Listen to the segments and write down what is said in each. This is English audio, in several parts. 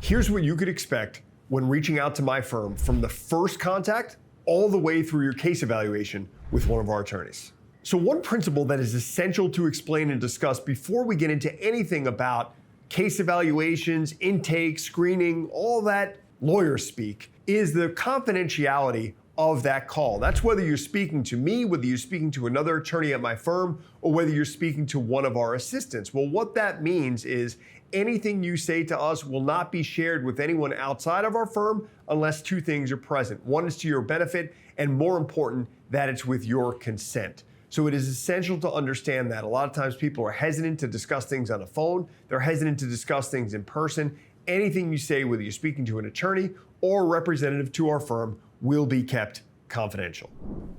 Here's what you could expect when reaching out to my firm from the first contact all the way through your case evaluation with one of our attorneys. So one principle that is essential to explain and discuss before we get into anything about case evaluations, intake, screening, all that lawyer speak, is the confidentiality of that call. That's whether you're speaking to me, whether you're speaking to another attorney at my firm, or whether you're speaking to one of our assistants. Well, what that means is anything you say to us will not be shared with anyone outside of our firm unless two things are present. One is to your benefit, and more important, that it's with your consent. So it is essential to understand that. A lot of times people are hesitant to discuss things on the phone. They're hesitant to discuss things in person. Anything you say, whether you're speaking to an attorney or a representative to our firm, will be kept confidential.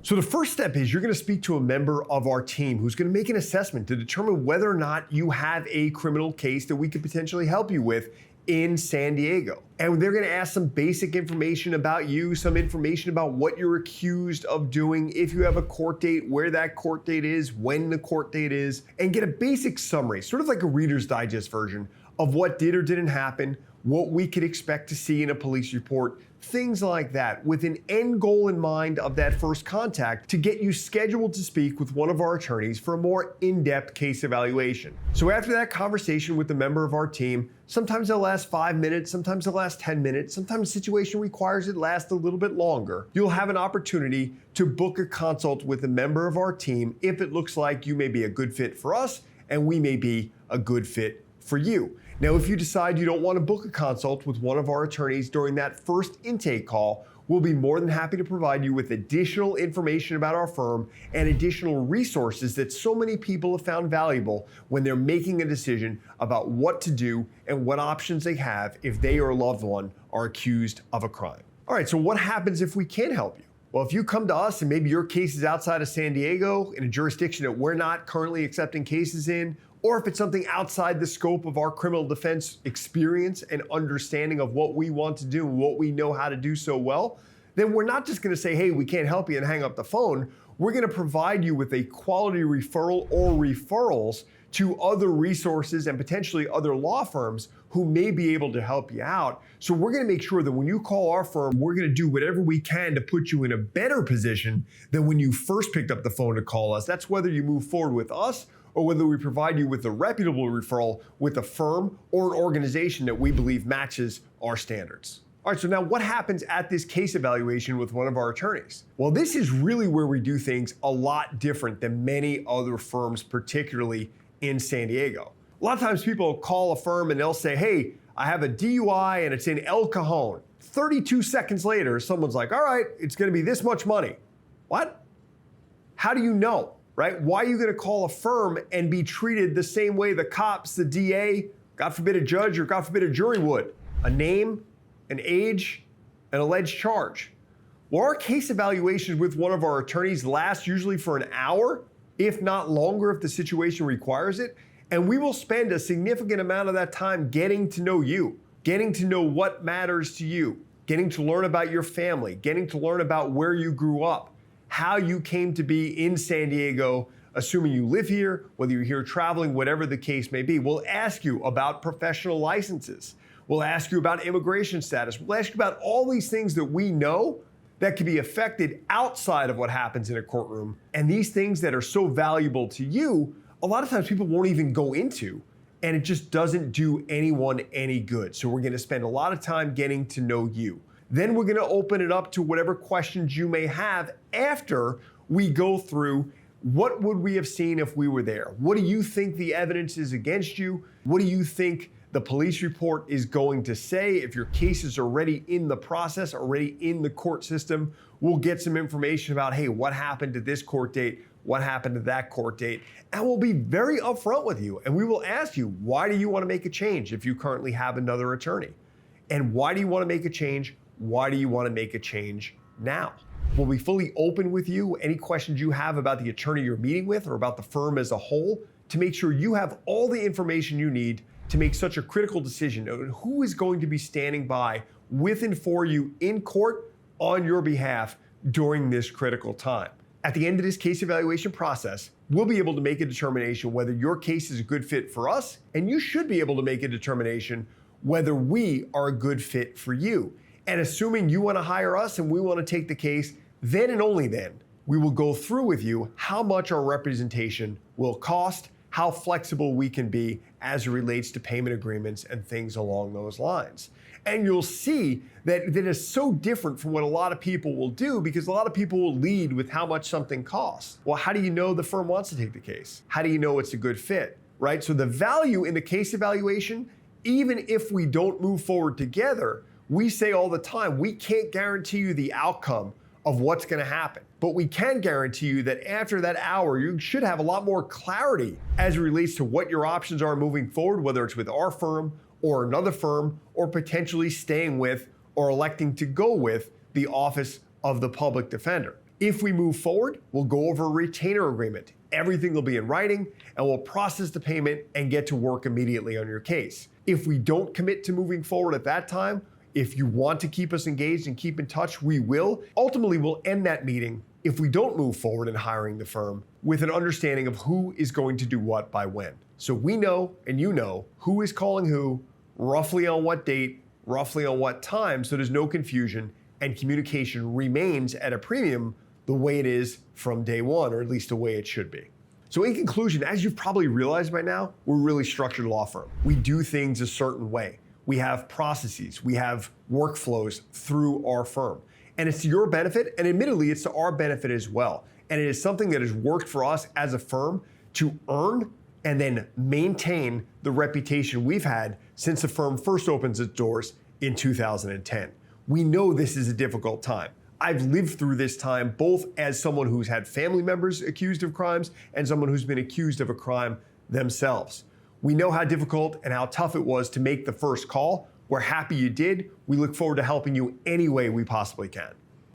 So the first step is you're going to speak to a member of our team who's going to make an assessment to determine whether or not you have a criminal case that we could potentially help you with in San Diego. And they're going to ask some basic information about you, some information about what you're accused of doing, if you have a court date, where that court date is, when the court date is, and get a basic summary, sort of like a Reader's Digest version of what did or didn't happen, what we could expect to see in a police report, things like that, with an end goal in mind of that first contact to get you scheduled to speak with one of our attorneys for a more in-depth case evaluation. So after that conversation with the member of our team, sometimes it'll last 5 minutes, sometimes it'll last 10 minutes, sometimes the situation requires it last a little bit longer. You'll have an opportunity to book a consult with a member of our team if it looks like you may be a good fit for us and we may be a good fit for you. Now, if you decide you don't want to book a consult with one of our attorneys during that first intake call, we'll be more than happy to provide you with additional information about our firm and additional resources that so many people have found valuable when they're making a decision about what to do and what options they have if they or a loved one are accused of a crime. All right, so what happens if we can't help you? Well, if you come to us and maybe your case is outside of San Diego in a jurisdiction that we're not currently accepting cases in, or if it's something outside the scope of our criminal defense experience and understanding of what we want to do and what we know how to do so well, then we're not just going to say, hey, we can't help you and hang up the phone. We're going to provide you with a quality referral or referrals to other resources and potentially other law firms who may be able to help you out. So we're going to make sure that when you call our firm, we're going to do whatever we can to put you in a better position than when you first picked up the phone to call us. That's whether you move forward with us or whether we provide you with a reputable referral with a firm or an organization that we believe matches our standards. All right, so now what happens at this case evaluation with one of our attorneys? Well, this is really where we do things a lot different than many other firms, particularly in San Diego. A lot of times people call a firm and they'll say, hey, I have a DUI and it's in El Cajon. 32 seconds later, someone's like, all right, it's gonna be this much money. What? How do you know? Right? Why are you going to call a firm and be treated the same way the cops, the DA, God forbid a judge, or God forbid a jury would? A name, an age, an alleged charge. Well, our case evaluations with one of our attorneys last usually for an hour, if not longer if the situation requires it, and we will spend a significant amount of that time getting to know you, getting to know what matters to you, getting to learn about your family, getting to learn about where you grew up, how you came to be in San Diego, assuming you live here, whether you're here traveling, whatever the case may be. We'll ask you about professional licenses. We'll ask you about immigration status. We'll ask you about all these things that we know that can be affected outside of what happens in a courtroom. And these things that are so valuable to you, a lot of times people won't even go into, and it just doesn't do anyone any good. So we're gonna spend a lot of time getting to know you. Then we're gonna open it up to whatever questions you may have after we go through what would we have seen if we were there? What do you think the evidence is against you? What do you think the police report is going to say? If your case is already in the process, already in the court system, we'll get some information about, hey, what happened to this court date? What happened to that court date? And we'll be very upfront with you. And we will ask you, why do you want to make a change if you currently have another attorney? And why do you want to make a change? Why do you want to make a change now? We'll be fully open with you. Any questions you have about the attorney you're meeting with or about the firm as a whole to make sure you have all the information you need to make such a critical decision on who is going to be standing by with and for you in court on your behalf during this critical time. At the end of this case evaluation process, we'll be able to make a determination whether your case is a good fit for us, and you should be able to make a determination whether we are a good fit for you. And assuming you want to hire us and we want to take the case, then and only then, we will go through with you how much our representation will cost, how flexible we can be as it relates to payment agreements and things along those lines. And you'll see that that is so different from what a lot of people will do, because a lot of people will lead with how much something costs. Well, how do you know the firm wants to take the case? How do you know it's a good fit, right? So the value in the case evaluation, even if we don't move forward together, we say all the time, we can't guarantee you the outcome of what's going to happen. But we can guarantee you that after that hour, you should have a lot more clarity as it relates to what your options are moving forward, whether it's with our firm or another firm, or potentially staying with or electing to go with the Office of the Public Defender. If we move forward, we'll go over a retainer agreement. Everything will be in writing, and we'll process the payment and get to work immediately on your case. If we don't commit to moving forward at that time, if you want to keep us engaged and keep in touch, we will. Ultimately, we'll end that meeting, if we don't move forward in hiring the firm, with an understanding of who is going to do what by when. So we know, and you know, who is calling who, roughly on what date, roughly on what time, so there's no confusion, and communication remains at a premium the way it is from day one, or at least the way it should be. So in conclusion, as you've probably realized by now, we're a really structured law firm. We do things a certain way. We have processes, we have workflows through our firm. And it's to your benefit, and admittedly, it's to our benefit as well. And it is something that has worked for us as a firm to earn and then maintain the reputation we've had since the firm first opens its doors in 2010. We know this is a difficult time. I've lived through this time both as someone who's had family members accused of crimes and someone who's been accused of a crime themselves. We know how difficult and how tough it was to make the first call. We're happy you did. We look forward to helping you any way we possibly can.